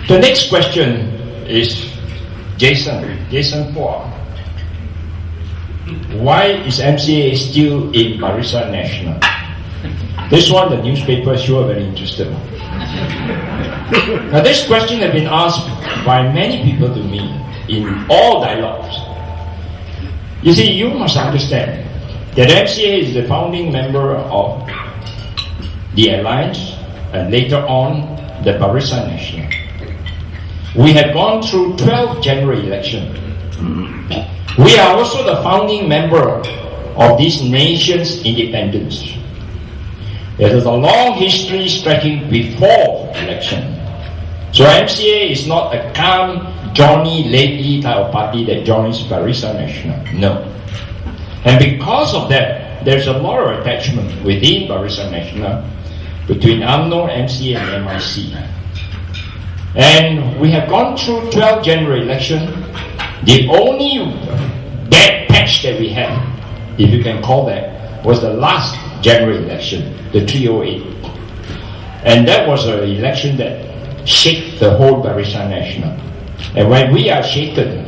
The next question is Jason Chua. Why is MCA still in Barisan National? This one, the newspaper is sure very interested. Now this question has been asked by many people to me in all dialogues. You see, you must understand that MCA is the founding member of the Alliance and later on the Barisan National. We have gone through 12 general elections. We are also the founding member of this nation's independence. There is a long history stretching before election. So MCA is not a calm, Johnny lately type of party that joins Barisan National. No. And because of that, there's a lot of attachment within Barisan National between UMNO, MCA and MIC. And we have gone through 12 general elections. The only bad patch that we had, if you can call that, was the last general election, the 308. And that was an election that shook the whole Barisan National. And when we are shaken,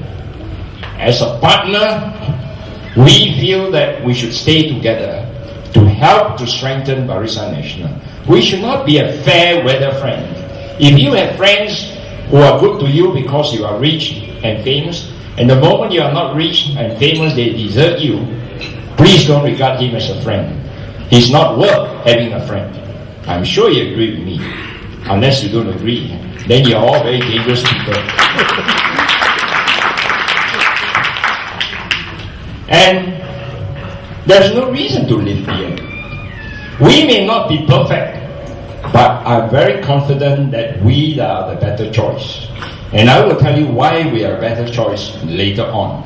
as a partner, we feel that we should stay together to help to strengthen Barisan National. We should not be a fair weather friend. If you have friends who are good to you because you are rich and famous, and the moment you are not rich and famous, they desert you, please don't regard him as a friend. He's not worth having a friend. I'm sure you agree with me. Unless you don't agree, then you're all very dangerous people. And there's no reason to live here. We may not be perfect, but I'm very confident that we are the better choice. And I will tell you why we are a better choice later on,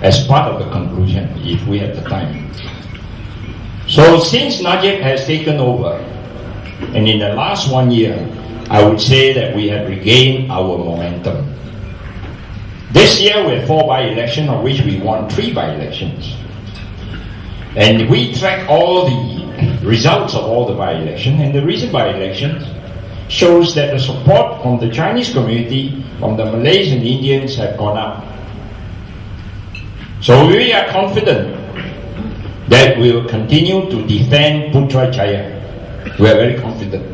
as part of the conclusion, if we have the time. So since Najib has taken over, and in the last 1 year, I would say that we have regained our momentum. This year we have 4 by-elections, of which we won 3 by-elections. And we track all the results of all the by-elections, and the recent by-elections shows that the support from the Chinese community, from the Malays and Indians have gone up. So we are confident that we will continue to defend Putrajaya. We are very confident.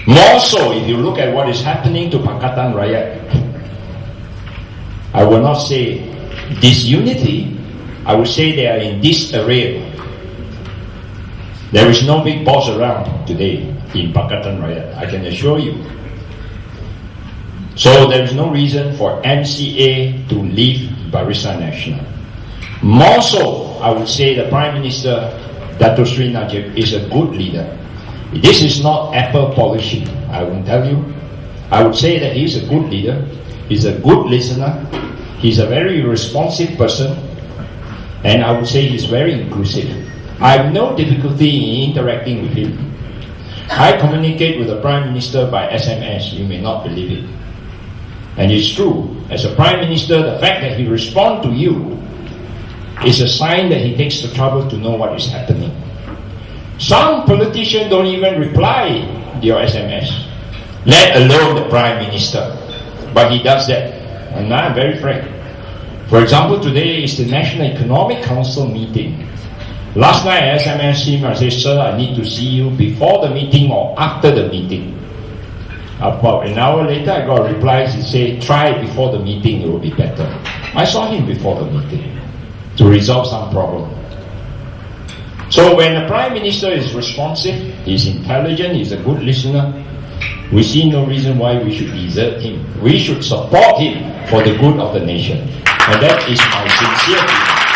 More so if you look at what is happening to Pakatan Rakyat. I will not say disunity, I would say they are in disarray. There is no big boss around today in Pakatan Rakyat, I can assure you. So there is no reason for MCA to leave Barisan National. More so, I would say the Prime Minister, Dato Sri Najib, is a good leader. This is not apple polishing, I will tell you. I would say that he's a good leader, he's a good listener, he's a very responsive person, and I would say he's very inclusive. I have no difficulty in interacting with him. I communicate with the Prime Minister by SMS, you may not believe it. And it's true, as a Prime Minister, the fact that he responds to you is a sign that he takes the trouble to know what is happening. Some politicians don't even reply to your SMS, let alone the Prime Minister. But he does that, and I'm very frank. For example, today is the National Economic Council meeting. Last night I SMS him, I said, sir, I need to see you before the meeting or after the meeting. About an hour later, I got a reply, he said, try before the meeting, it will be better. I saw him before the meeting to resolve some problem. So when the Prime Minister is responsive, he's intelligent, he's a good listener, we see no reason why we should desert him. We should support him for the good of the nation. And that is my sincere feeling.